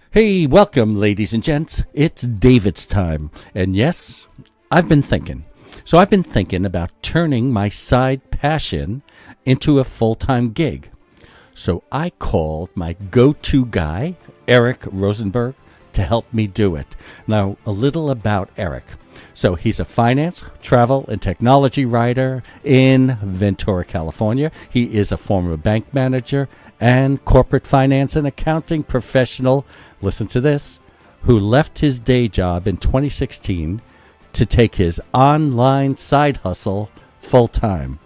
Hey, welcome, ladies and gents. It's David's time. And yes, I've been thinking. So I've been thinking about turning my side passion into a full-time gig. So I called my go-to guy, Eric Rosenberg, to help me do it. Now, a little about Eric. So he's a finance, travel, and technology writer in Ventura, California. He is a former bank manager and corporate finance and accounting professional, listen to this, who left his day job in 2016 to take his online side hustle full time.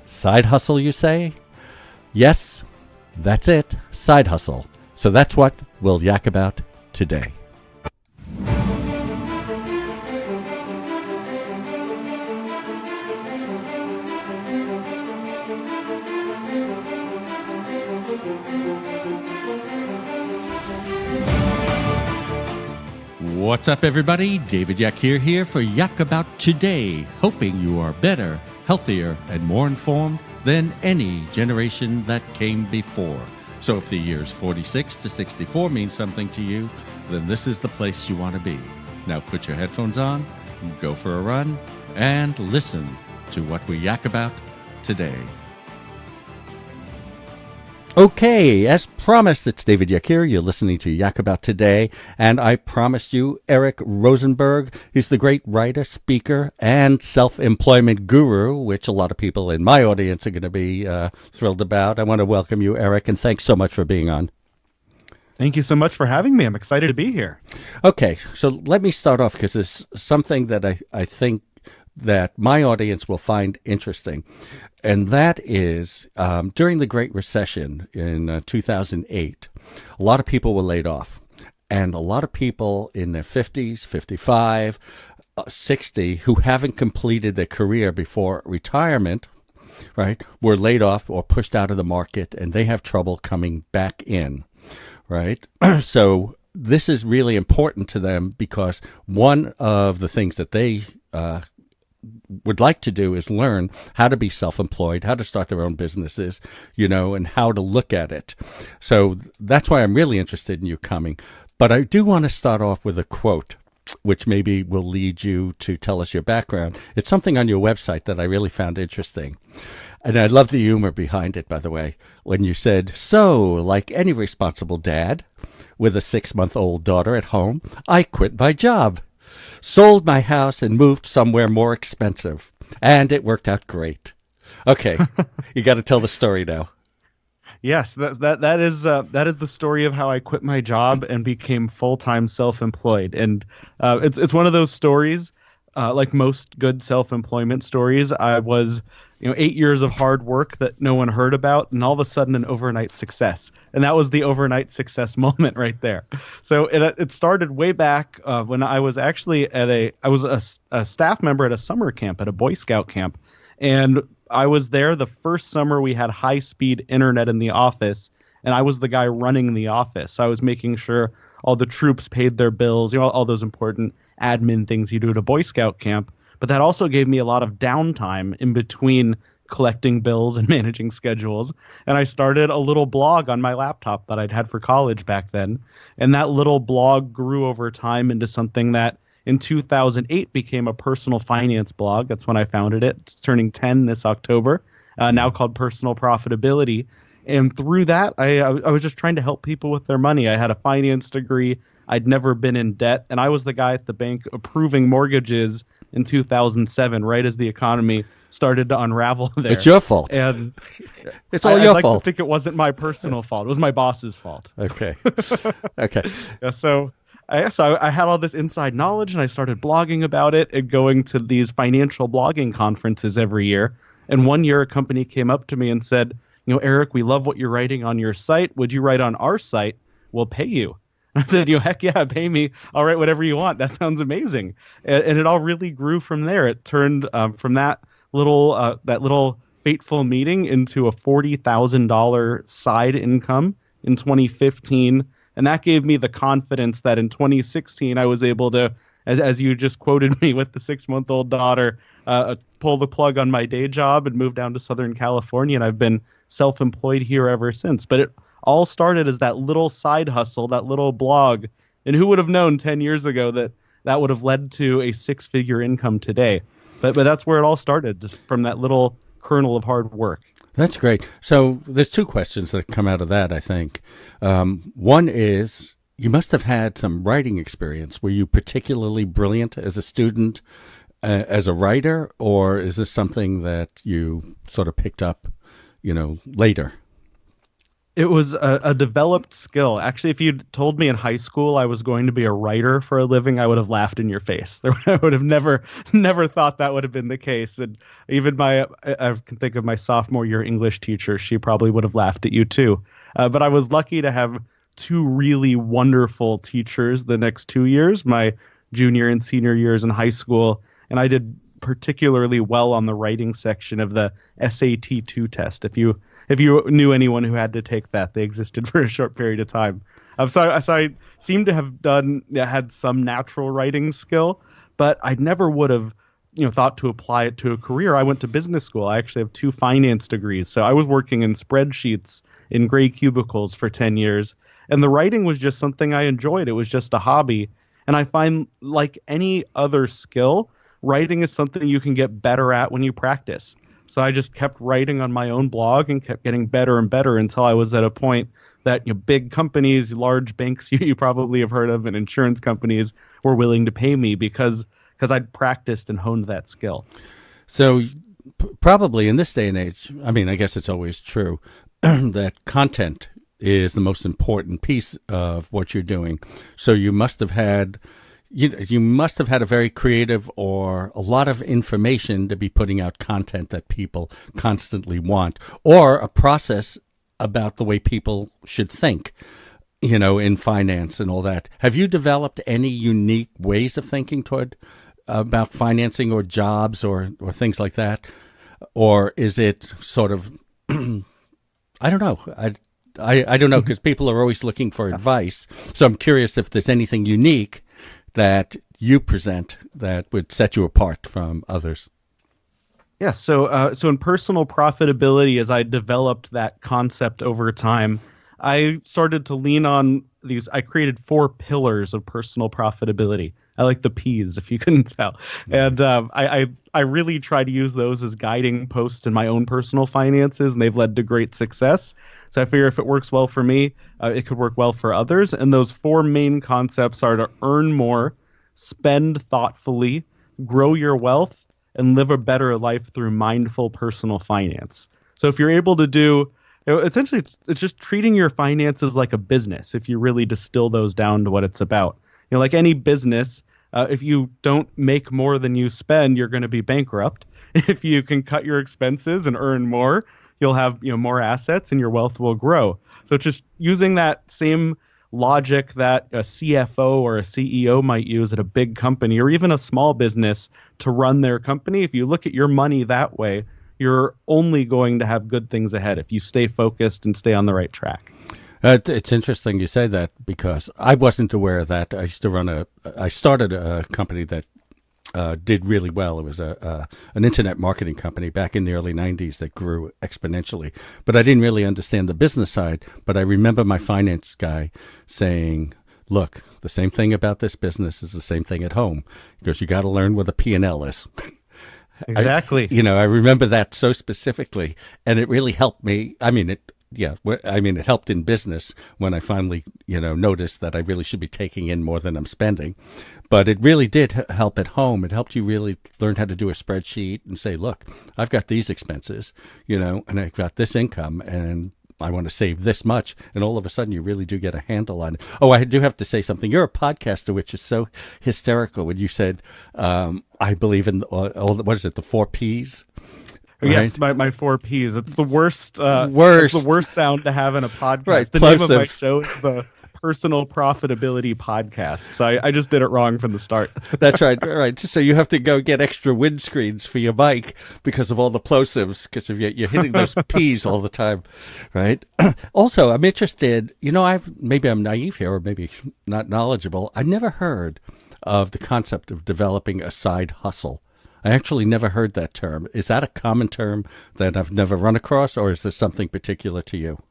Side hustle, you say? Yes, that's it, side hustle. So that's what we'll yak about today. What's up, everybody? David Yakir here for Yak About Today, hoping you are better, healthier, and more informed than any generation that came before. So if the years 46 to 64 mean something to you, then this is the place you want to be. Now put your headphones on, go for a run, and listen to what we yak about today. Okay, as promised, it's David Yakir. You're listening to Yak About Today, and I promised you Eric Rosenberg. He's the great writer, speaker, and self-employment guru, which a lot of people in my audience are going to be thrilled about. I want to welcome you, Eric, and thanks so much for being on. Thank you so much for having me. I'm excited to be here. Okay, so let me start off because it's something that I think that my audience will find interesting. And that is during the Great Recession in 2008, a lot of people were laid off. And a lot of people in their 50s, 55, 60, who haven't completed their career before retirement, right, were laid off or pushed out of the market, and they have trouble coming back in, right? So this is really important to them because one of the things that they would like to do is learn how to be self-employed, how to start their own businesses, and how to look at it. So that's why I'm really interested in you coming. But I do want to start off with a quote, which maybe will lead you to tell us your background. It's something on your website that I really found interesting. And I love the humor behind it, by the way, when you said, "So, like any responsible dad with a 6-month-old daughter at home, I quit my job. Sold my house and moved somewhere more expensive. And it worked out great." Okay, you got to tell the story now. Yes, that is the story of how I quit my job and became full-time self-employed. And it's one of those stories, like most good self-employment stories. I was 8 years of hard work that no one heard about, and all of a sudden an overnight success. And that was the overnight success moment right there. So it started way back when I was actually I was a staff member at a summer camp, at a Boy Scout camp. And I was there the first summer we had high-speed internet in the office, and I was the guy running the office. So I was making sure all the troops paid their bills, all those important admin things you do at a Boy Scout camp. But that also gave me a lot of downtime in between collecting bills and managing schedules. And I started a little blog on my laptop that I'd had for college back then. And that little blog grew over time into something that in 2008 became a personal finance blog. That's when I founded it. It's turning 10 this October, now called Personal Profitability. And through that, I was just trying to help people with their money. I had a finance degree. I'd never been in debt. And I was the guy at the bank approving mortgages in 2007, right as the economy started to unravel there. It's your fault. And it's all your fault. I think it wasn't my personal fault. It was my boss's fault. Okay. Okay. Yeah, so I had all this inside knowledge, and I started blogging about it and going to these financial blogging conferences every year. And one year a company came up to me and said, "Eric, we love what you're writing on your site. Would you write on our site? We'll pay you." I said, heck yeah, pay me. I'll write whatever you want. That sounds amazing. And it all really grew from there. It turned from that little fateful meeting into a $40,000 side income in 2015. And that gave me the confidence that in 2016, I was able to, as you just quoted me with the 6-month-old daughter, pull the plug on my day job and move down to Southern California. And I've been self-employed here ever since. But it all started as that little side hustle, that little blog. And who would have known 10 years ago that that would have led to a six-figure income today? But that's where it all started, just from that little kernel of hard work. That's great. So there's two questions that come out of that, I think. One is, you must have had some writing experience. Were you particularly brilliant as a student, as a writer, or is this something that you sort of picked up, later? It was a developed skill. Actually, if you'd told me in high school I was going to be a writer for a living, I would have laughed in your face. I would have never thought that would have been the case. And even I can think of my sophomore year English teacher. She probably would have laughed at you too. But I was lucky to have two really wonderful teachers the next 2 years, my junior and senior years in high school. And I did particularly well on the writing section of the SAT-2 test. If you knew anyone who had to take that, they existed for a short period of time. So I seem to have had some natural writing skill, but I never would have thought to apply it to a career. I went to business school. I actually have 2 finance degrees. So I was working in spreadsheets in gray cubicles for 10 years. And the writing was just something I enjoyed. It was just a hobby. And I find, like any other skill, writing is something you can get better at when you practice. So I just kept writing on my own blog and kept getting better and better until I was at a point that big companies, large banks you probably have heard of, and insurance companies were willing to pay me because I'd practiced and honed that skill. So probably in this day and age, I mean, I guess it's always true that content is the most important piece of what you're doing. So you must have had a very creative or a lot of information to be putting out content that people constantly want, or a process about the way people should think, in finance and all that. Have you developed any unique ways of thinking about financing or jobs or things like that? Or is it sort of, I don't know. I don't know, because people are always looking for advice. So I'm curious if there's anything unique that you present that would set you apart from others. Yeah, so in personal profitability, as I developed that concept over time, I started to lean on these. I created 4 pillars of personal profitability. I like the P's, if you couldn't tell. And I really try to use those as guiding posts in my own personal finances, and they've led to great success. So I figure if it works well for me, it could work well for others. And those 4 main concepts are to earn more, spend thoughtfully, grow your wealth, and live a better life through mindful personal finance. So if you're able to do, essentially it's just treating your finances like a business, if you really distill those down to what it's about. Like any business, if you don't make more than you spend, you're going to be bankrupt. If you can cut your expenses and earn more, you'll have more assets and your wealth will grow. So it's just using that same logic that a CFO or a CEO might use at a big company or even a small business to run their company. If you look at your money that way, you're only going to have good things ahead if you stay focused and stay on the right track. It's interesting you say that, because I wasn't aware of that. I started a company that did really well. It was an internet marketing company back in the early 90s that grew exponentially. But I didn't really understand the business side. But I remember my finance guy saying, look, the same thing about this business is the same thing at home, because you got to learn what a P&L is. Exactly. I remember that so specifically, and it really helped me. It helped in business when I finally, noticed that I really should be taking in more than I'm spending. But it really did help at home. It helped you really learn how to do a spreadsheet and say, look, I've got these expenses, and I've got this income, and I want to save this much. And all of a sudden, you really do get a handle on it. Oh, I do have to say something. You're a podcaster, which is so hysterical when you said, I believe in, what is it, the 4 Ps? Right? Yes, my 4 Ps. It's the worst. It's the worst sound to have in a podcast. Right. The name of my show is the Personal Profitability Podcast. So I just did it wrong from the start. That's right. Right. So you have to go get extra windscreens for your mic because of all the plosives, because of you're hitting those P's all the time, right? Also, I'm interested. Maybe I'm naive here, or maybe not knowledgeable. I never heard of the concept of developing a side hustle. I actually never heard that term. Is that a common term that I've never run across, or is there something particular to you?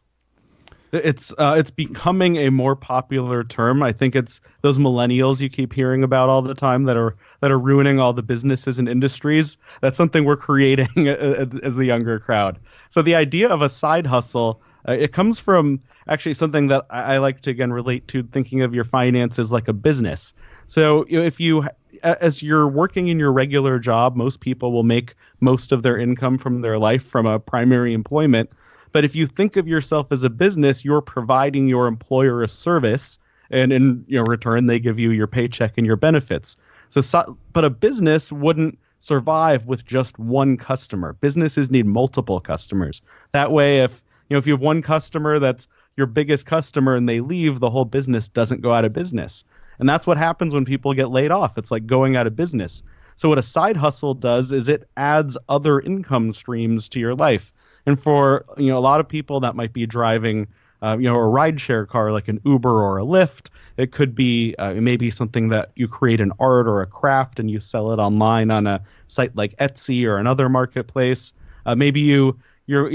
It's becoming a more popular term. I think it's those millennials you keep hearing about all the time that are ruining all the businesses and industries. That's something we're creating as the younger crowd. So the idea of a side hustle, it comes from actually something that I like to again relate to thinking of your finances like a business. So if you as you're working in your regular job, most people will make most of their income from their life from a primary employment. But if you think of yourself as a business, you're providing your employer a service, and in return, they give you your paycheck and your benefits. But a business wouldn't survive with just one customer. Businesses need multiple customers. That way, if you have one customer that's your biggest customer and they leave, the whole business doesn't go out of business. And that's what happens when people get laid off. It's like going out of business. So what a side hustle does is it adds other income streams to your life. And for a lot of people that might be driving a rideshare car like an Uber or a Lyft. It could be maybe something that you create an art or a craft and you sell it online on a site like Etsy or another marketplace. Maybe you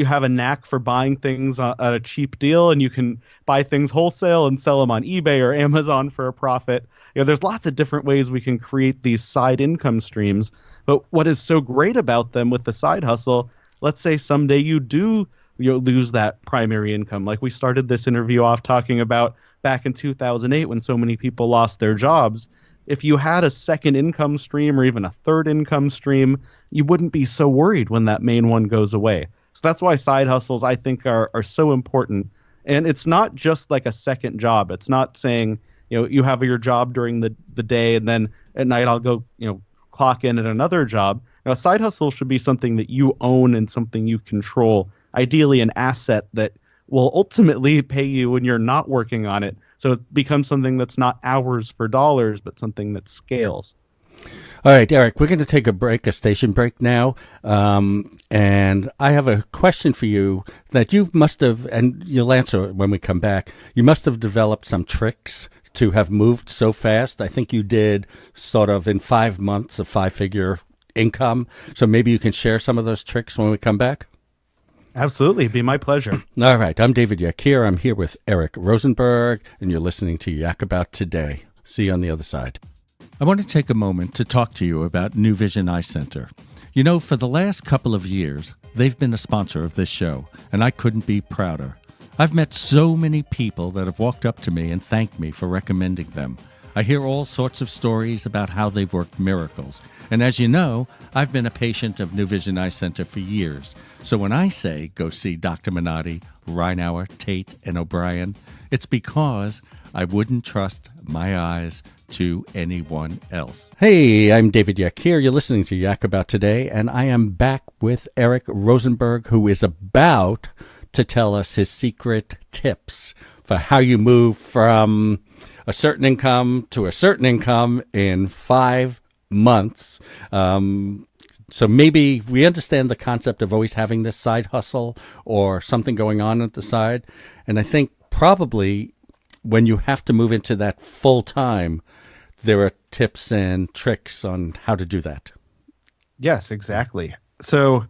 have a knack for buying things at a cheap deal and you can buy things wholesale and sell them on eBay or Amazon for a profit. There's lots of different ways we can create these side income streams. But what is so great about them with the side hustle, let's say someday you do lose that primary income. Like we started this interview off talking about back in 2008 when so many people lost their jobs. If you had a second income stream or even a third income stream, you wouldn't be so worried when that main one goes away. So that's why side hustles, I think, are so important. And it's not just like a second job. It's not saying, you have your job during the day and then at night I'll go, clock in at another job. Now, a side hustle should be something that you own and something you control, ideally an asset that will ultimately pay you when you're not working on it. So it becomes something that's not hours for dollars, but something that scales. All right, Eric, we're going to take a station break now. And I have a question for you that you must have, and you'll answer it when we come back. You must have developed some tricks to have moved so fast. I think you did sort of in 5 months a 5-figure income. So maybe you can share some of those tricks when we come back. Absolutely. It'd be my pleasure. All right. I'm David Yakir. I'm here with Eric Rosenberg, and you're listening to Yak About Today. See you on the other side. I want to take a moment to talk to you about New Vision Eye Center. For the last couple of years, they've been a sponsor of this show, and I couldn't be prouder. I've met so many people that have walked up to me and thanked me for recommending them. I hear all sorts of stories about how they've worked miracles. And as you know, I've been a patient of New Vision Eye Center for years. So when I say go see Dr. Minotti, Reinauer, Tate, and O'Brien, it's because I wouldn't trust my eyes to anyone else. Hey, I'm David Yakir. You're listening to Yak About Today, and I am back with Eric Rosenberg, who is about to tell us his secret tips for how you move from a certain income to a certain income in 5 months. So maybe we understand the concept of always having this side hustle or something going on at the side. And I think probably when you have to move into that full time, there are tips and tricks on how to do that. Yes, exactly. So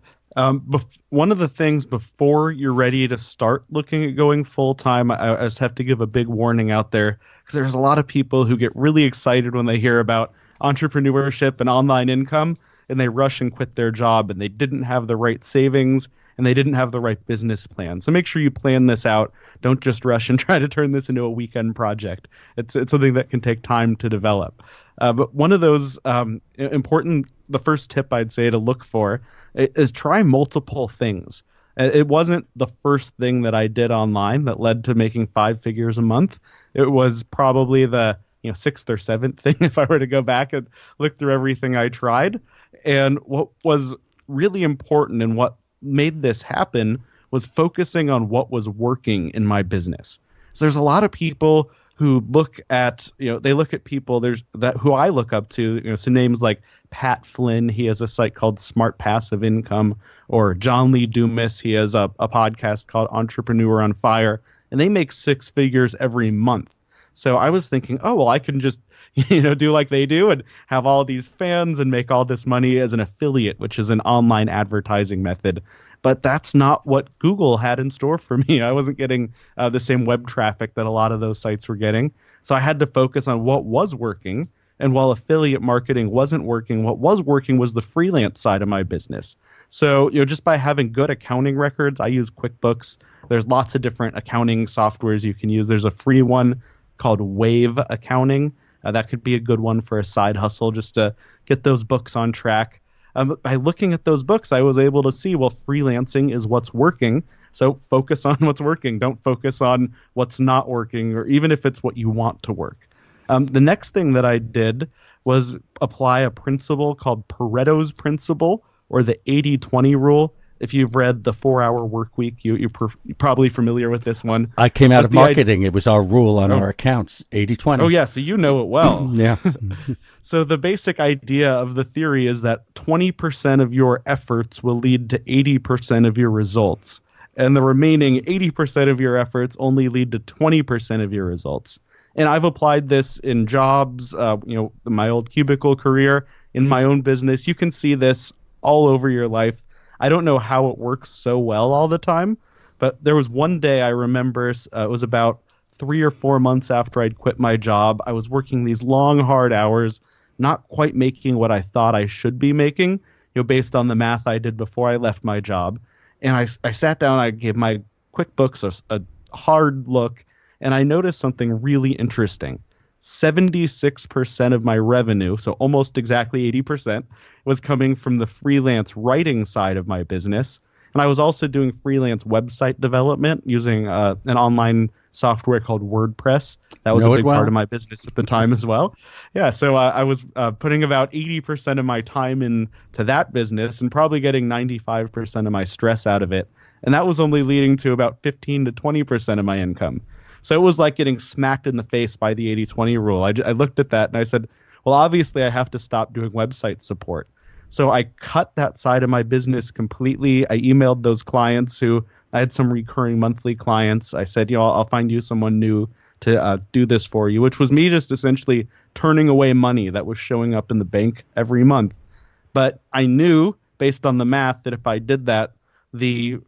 one of the things before you're ready to start looking at going full time, I just have to give a big warning out there because there's a lot of people who get really excited when they hear about entrepreneurship and online income, and they rush and quit their job, and they didn't have the right savings and they didn't have the right business plan. So make sure you plan this out. Don't just rush and try to turn this into a weekend project. It's something that can take time to develop. But one of those the first tip I'd say to look for is try multiple things. It wasn't the first thing that I did online that led to making 5 figures a month. It was probably the 6th or 7th thing if I were to go back and look through everything I tried. And what was really important and what made this happen was focusing on what was working in my business. So there's a lot of people who look at, they look at people who I look up to, so names like Pat Flynn, he has a site called Smart Passive Income, or John Lee Dumas, he has a podcast called Entrepreneur on Fire, and they make 6 figures every month. So I was thinking, oh, well, I can just, do like they do and have all these fans and make all this money as an affiliate, which is an online advertising method. But that's not what Google had in store for me. I wasn't getting the same web traffic that a lot of those sites were getting. So I had to focus on what was working. And while affiliate marketing wasn't working, what was working was the freelance side of my business. So, just by having good accounting records, I use QuickBooks. There's lots of different accounting softwares you can use. There's a free one called Wave Accounting. That could be a good one for a side hustle, just to get those books on track. By looking at those books, I was able to see, well, freelancing is what's working. So focus on what's working. Don't focus on what's not working, or even if it's what you want to work. The next thing that I did was apply a principle called Pareto's Principle, or the 80-20 rule. If you've read the 4-Hour Work Week, you're probably familiar with this one. I came out of marketing. It was our rule on our accounts, 80-20. Oh, yeah, so you know it well. Yeah. So the basic idea of the theory is that 20% of your efforts will lead to 80% of your results. And the remaining 80% of your efforts only lead to 20% of your results. And I've applied this in jobs, my old cubicle career, in my own business. You can see this all over your life. I don't know how it works so well all the time, but there was one day I remember, it was about 3 or 4 months after I'd quit my job. I was working these long, hard hours, not quite making what I thought I should be making, based on the math I did before I left my job. And I sat down, I gave my QuickBooks a hard look, and I noticed something really interesting. 76% of my revenue, so almost exactly 80%, was coming from the freelance writing side of my business. And I was also doing freelance website development using an online software called WordPress. That was a big part of my business at the time as well. Yeah, so I was putting about 80% of my time into that business and probably getting 95% of my stress out of it. And that was only leading to about 15 to 20% of my income. So it was like getting smacked in the face by the 80-20 rule. I looked at that and I said, well, obviously I have to stop doing website support. So I cut that side of my business completely. I emailed those clients who I had some recurring monthly clients. I said, I'll find you someone new to do this for you, which was me just essentially turning away money that was showing up in the bank every month. But I knew based on the math that if I did that, the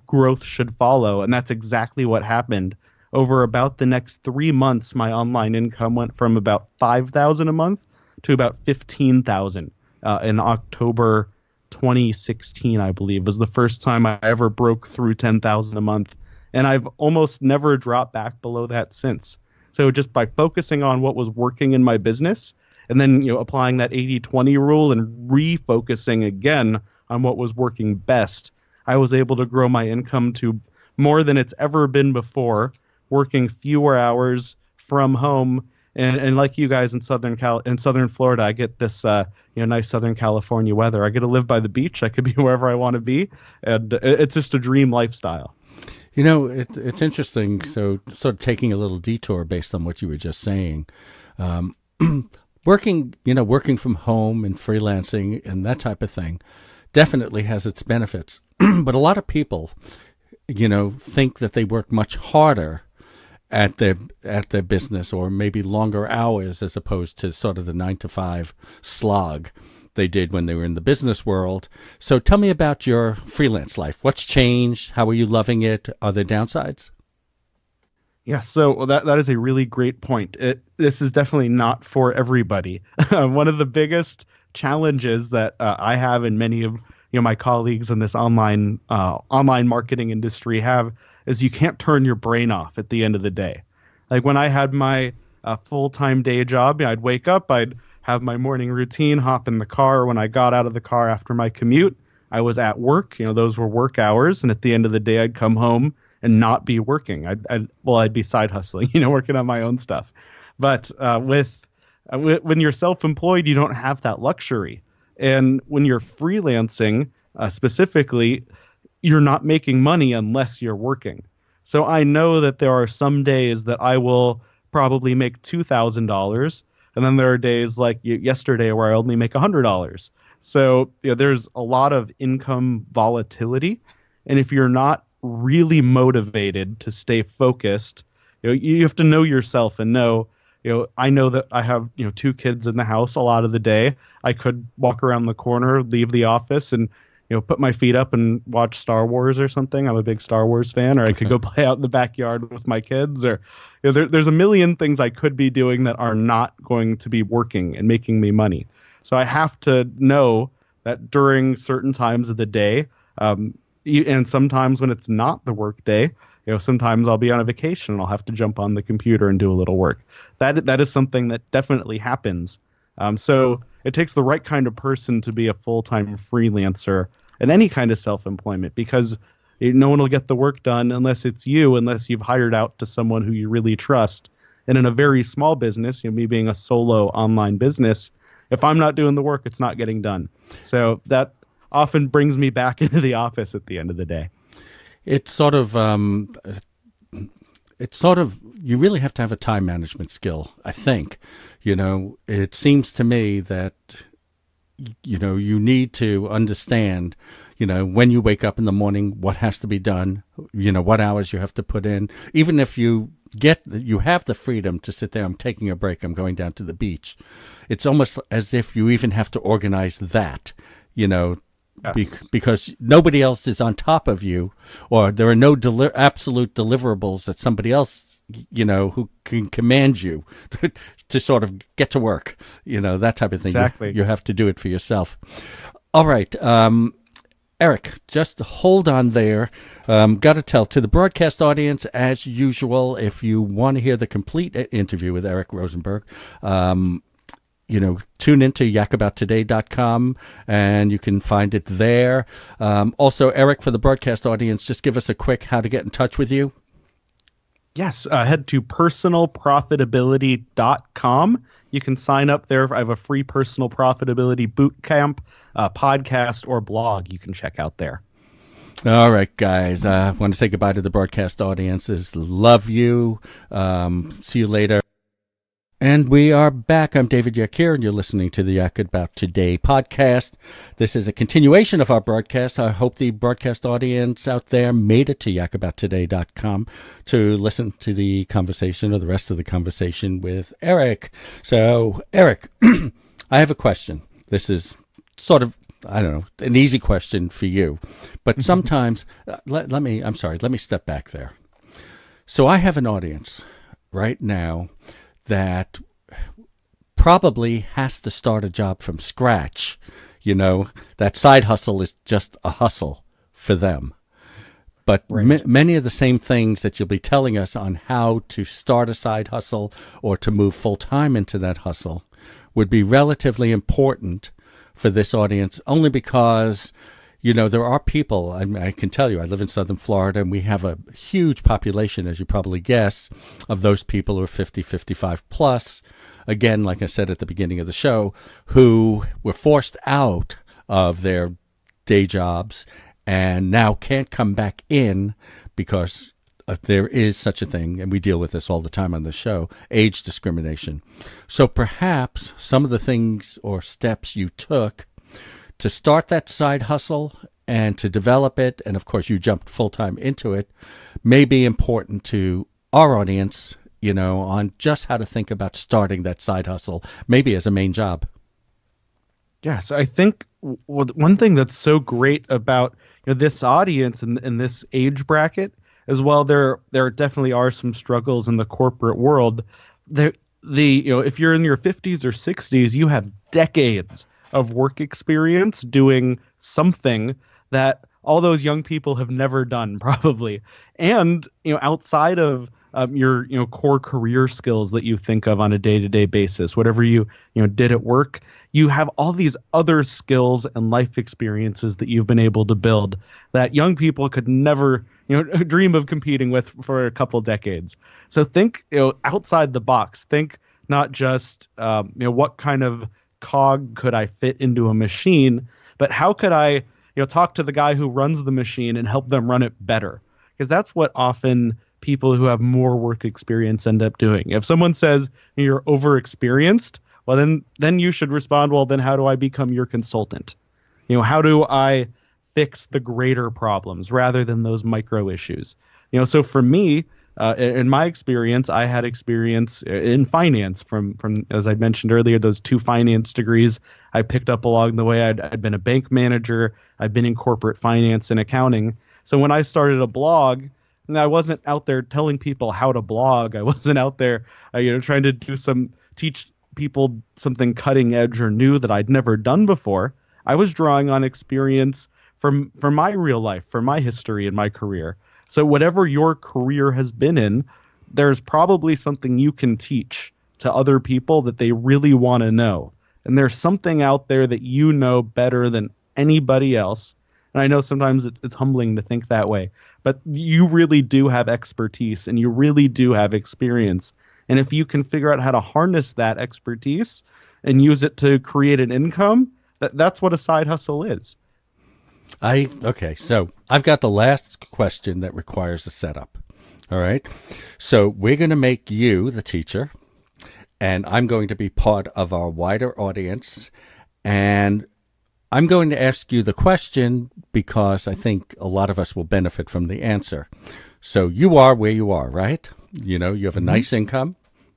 growth should follow. And that's exactly what happened. Over about the next 3 months, my online income went from about $5,000 a month to about $15,000 in October 2016, I believe, was the first time I ever broke through $10,000 a month. And I've almost never dropped back below that since. So just by focusing on what was working in my business and then applying that 80-20 rule and refocusing again on what was working best, I was able to grow my income to more than it's ever been before, working fewer hours from home, and like you guys in Southern Florida, I get this nice Southern California weather. I get to live by the beach. I could be wherever I want to be, and it's just a dream lifestyle. It's interesting. So, sort of taking a little detour based on what you were just saying, working from home and freelancing and that type of thing definitely has its benefits. But a lot of people, think that they work much harder at their business, or maybe longer hours, as opposed to sort of the 9-to-5 slog they did when they were in the business world. So tell me about your freelance life. What's changed? How are you loving it? Are there downsides? Yeah, so that is a really great point. This is definitely not for everybody. One of the biggest challenges that I have, and many of my colleagues in this online marketing industry have, is you can't turn your brain off at the end of the day. Like when I had my full-time day job, I'd wake up, I'd have my morning routine, hop in the car. When I got out of the car after my commute, I was at work. Those were work hours. And at the end of the day, I'd come home and not be working. I'd be side hustling, working on my own stuff. But when you're self-employed, you don't have that luxury. And when you're freelancing, specifically, you're not making money unless you're working. So I know that there are some days that I will probably make $2,000, and then there are days like yesterday where I only make $100. So there's a lot of income volatility, and if you're not really motivated to stay focused, you have to know yourself and know. I know that I have 2 kids in the house a lot of the day. I could walk around the corner, leave the office, and put my feet up and watch Star Wars or something. I'm a big Star Wars fan. Or I could go play out in the backyard with my kids. Or there's a million things I could be doing that are not going to be working and making me money. So I have to know that during certain times of the day, and sometimes when it's not the work day, sometimes I'll be on a vacation and I'll have to jump on the computer and do a little work. That is something that definitely happens. So it takes the right kind of person to be a full-time freelancer and any kind of self-employment, because no one will get the work done unless it's you, unless you've hired out to someone who you really trust. And in a very small business, me being a solo online business, if I'm not doing the work, it's not getting done. So that often brings me back into the office at the end of the day. It's sort of, you really have to have a time management skill, I think. It seems to me that, you need to understand, when you wake up in the morning, what has to be done, what hours you have to put in. Even if you have the freedom to sit there, I'm taking a break, I'm going down to the beach. It's almost as if you even have to organize that, Yes. because nobody else is on top of you, or there are no absolute deliverables that somebody else, who can command you to sort of get to work, that type of thing. Exactly. You have to do it for yourself. All right. Eric, just hold on there. Got to tell to the broadcast audience, as usual, if you want to hear the complete interview with Eric Rosenberg, tune into yakabouttoday.com and you can find it there. Also, Eric, for the broadcast audience, just give us a quick how to get in touch with you. Yes, head to personalprofitability.com. You can sign up there. I have a free personal profitability boot camp, podcast, or blog you can check out there. All right, guys. I want to say goodbye to the broadcast audiences. Love you. See you later. And we are back. I'm David Yakir, and you're listening to the Yak About Today podcast. This is a continuation of our broadcast. I hope the broadcast audience out there made it to yakabouttoday.com to listen to the conversation or the rest of the conversation with Eric. So, Eric, I have a question. This is sort of, I don't know, an easy question for you. But sometimes, let me step back there. So I have an audience right now that probably has to start a job from scratch. That side hustle is just a hustle for them. But Right. many of the same things that you'll be telling us on how to start a side hustle or to move full time into that hustle would be relatively important for this audience, only because there are people, I can tell you, I live in Southern Florida, and we have a huge population, as you probably guess, of those people who are 50, 55 plus, again, like I said at the beginning of the show, who were forced out of their day jobs and now can't come back in because there is such a thing, and we deal with this all the time on the show, age discrimination. So perhaps some of the things or steps you took to start that side hustle and to develop it, and of course you jumped full-time into it, may be important to our audience, on just how to think about starting that side hustle, maybe as a main job. Yes, I think one thing that's so great about this audience and this age bracket as well, there definitely are some struggles in the corporate world. If you're in your 50s or 60s, you have decades of work experience doing something that all those young people have never done, probably. And outside of your core career skills that you think of on a day-to-day basis, whatever you did at work, you have all these other skills and life experiences that you've been able to build that young people could never dream of competing with for a couple decades. So think outside the box. Think not just what kind of cog could I fit into a machine, but how could I talk to the guy who runs the machine and help them run it better? Because that's what often people who have more work experience end up doing. If someone says you're overexperienced, well, then you should respond, well, then how do I become your consultant? How do I fix the greater problems rather than those micro issues? So for me, In my experience, I had experience in finance from as I mentioned earlier, those 2 finance degrees I picked up along the way. I'd been a bank manager. I've been in corporate finance and accounting. So when I started a blog, and I wasn't out there telling people how to blog. I wasn't out there, trying to teach people something cutting edge or new that I'd never done before. I was drawing on experience from my real life, from my history and my career. So whatever your career has been in, there's probably something you can teach to other people that they really want to know. And there's something out there that you know better than anybody else. And I know sometimes it's humbling to think that way, but you really do have expertise and you really do have experience. And if you can figure out how to harness that expertise and use it to create an income, that's what a side hustle is. Okay, so I've got the last question that requires a setup. All right. So we're going to make you the teacher, and I'm going to be part of our wider audience. And I'm going to ask you the question because I think a lot of us will benefit from the answer. So you are where you are, right? You have a nice income.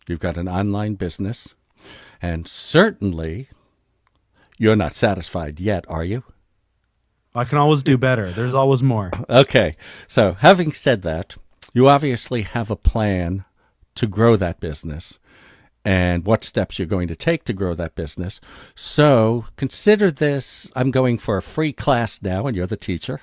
You've got an online business. And certainly you're not satisfied yet, are you? I can always do better. There's always more. Okay. So having said that, you obviously have a plan to grow that business and what steps you're going to take to grow that business. So consider this. I'm going for a free class now, and you're the teacher,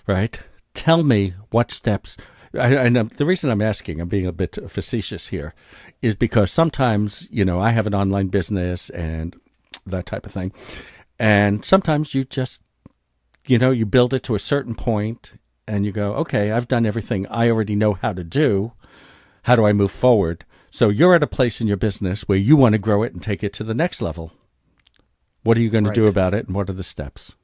right? Tell me what steps. And the reason I'm asking, I'm being a bit facetious here, is because sometimes, I have an online business and that type of thing. And sometimes you just you build it to a certain point and you go, okay, I've done everything I already know how to do. How do I move forward? So you're at a place in your business where you want to grow it and take it to the next level. What are you going to do about it, and what are the steps?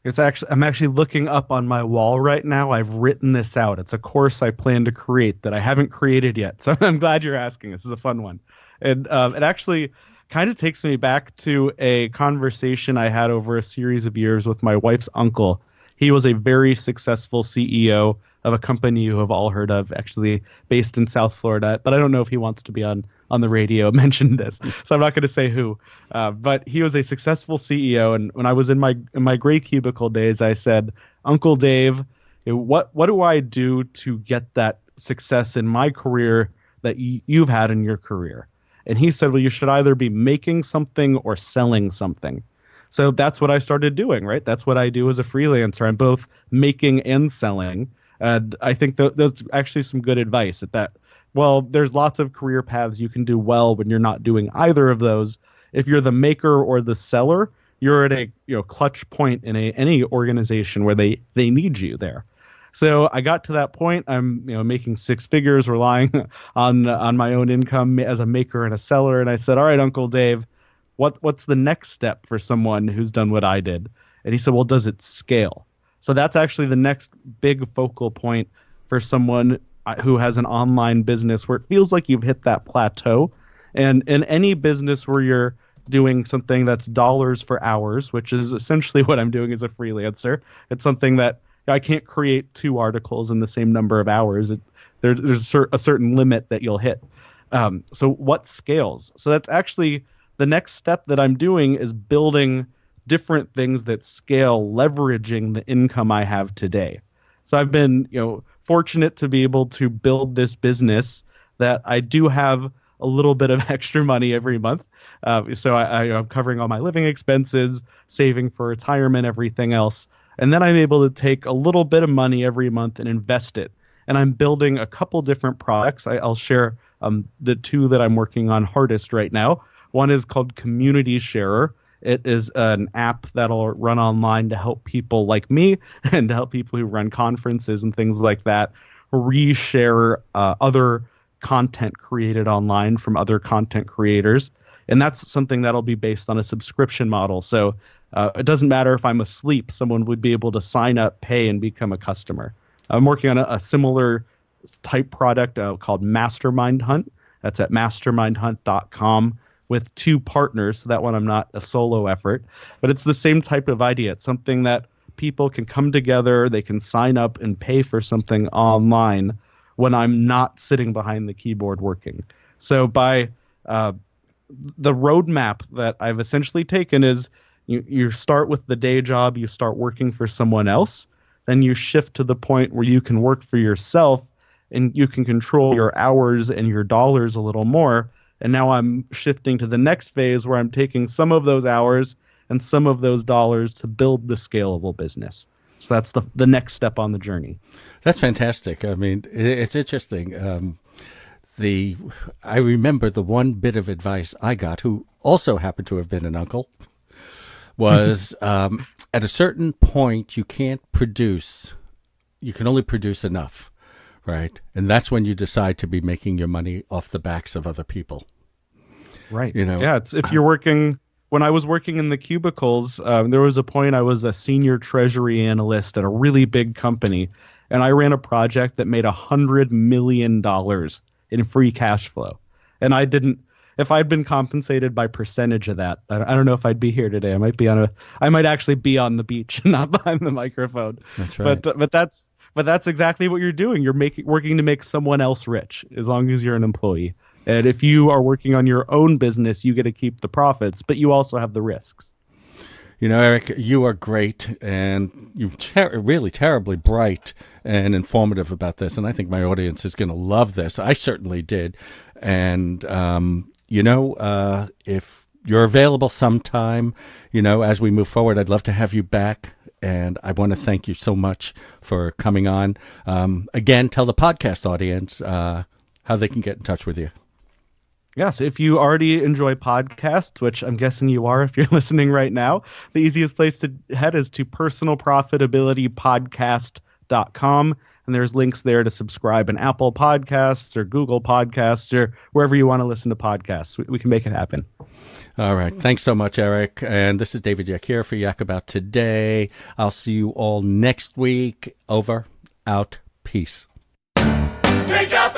I'm actually looking up on my wall right now. I've written this out. It's a course I plan to create that I haven't created yet. So I'm glad you're asking. This is a fun one. And it actually kind of takes me back to a conversation I had over a series of years with my wife's uncle. He was a very successful CEO of a company you have all heard of, actually based in South Florida. But I don't know if he wants to be on the radio mention this, so I'm not going to say who. But he was a successful CEO, and when I was in my gray cubicle days, I said, Uncle Dave, what do I do to get that success in my career that you've had in your career? And he said, well, you should either be making something or selling something. So that's what I started doing, right? That's what I do as a freelancer. I'm both making and selling. And I think that's actually some good advice at that. Well, there's lots of career paths you can do well when you're not doing either of those. If you're the maker or the seller, you're at a clutch point in any organization where they need you there. So I got to that point. I'm making 6 figures, relying on my own income as a maker and a seller. And I said, all right, Uncle Dave, what's the next step for someone who's done what I did? And he said, well, does it scale? So that's actually the next big focal point for someone who has an online business where it feels like you've hit that plateau. And in any business where you're doing something that's dollars for hours, which is essentially what I'm doing as a freelancer, it's something that I can't create 2 articles in the same number of hours. There's a certain limit that you'll hit. So what scales? So that's actually the next step that I'm doing, is building different things that scale, leveraging the income I have today. So I've been, fortunate to be able to build this business that I do have a little bit of extra money every month. So I'm covering all my living expenses, saving for retirement, everything else. And then I'm able to take a little bit of money every month and invest it. And I'm building a couple different products. I'll share the 2 that I'm working on hardest right now. One is called Community Sharer. It is an app that'll run online to help people like me and to help people who run conferences and things like that reshare other content created online from other content creators. And that's something that'll be based on a subscription model. So it doesn't matter if I'm asleep, someone would be able to sign up, pay, and become a customer. I'm working on a similar type product called Mastermind Hunt. That's at mastermindhunt.com with 2 partners. So that one, I'm not a solo effort, but it's the same type of idea. It's something that people can come together, they can sign up and pay for something online when I'm not sitting behind the keyboard working. So by the roadmap that I've essentially taken is you start with the day job, you start working for someone else, then you shift to the point where you can work for yourself and you can control your hours and your dollars a little more. And now I'm shifting to the next phase where I'm taking some of those hours and some of those dollars to build the scalable business. So that's the next step on the journey. That's fantastic. I mean, it's interesting. I remember the one bit of advice I got, who also happened to have been an uncle, was at a certain point you can't produce, you can only produce enough, right? And that's when you decide to be making your money off the backs of other people. Right. Yeah. It's if you're working. When I was working in the cubicles, there was a point I was a senior treasury analyst at a really big company, and I ran a project that made $100 million in free cash flow. And if I'd been compensated by percentage of that, I don't know if I'd be here today. I might actually be on the beach, not behind the microphone. That's right. But that's exactly what you're doing. You're working to make someone else rich, as long as you're an employee. And if you are working on your own business, you get to keep the profits, but you also have the risks. Eric, you are great, and you're really terribly bright and informative about this, and I think my audience is going to love this. I certainly did. And, if you're available sometime, as we move forward, I'd love to have you back. And I want to thank you so much for coming on. Again, tell the podcast audience how they can get in touch with you. Yes, if you already enjoy podcasts, which I'm guessing you are if you're listening right now, the easiest place to head is to personalprofitabilitypodcast.com. And there's links there to subscribe in Apple Podcasts or Google Podcasts or wherever you want to listen to podcasts. We can make it happen. All right. Thanks so much, Eric. And this is David Yakir for Yak About Today. I'll see you all next week. Over, out, peace. Take out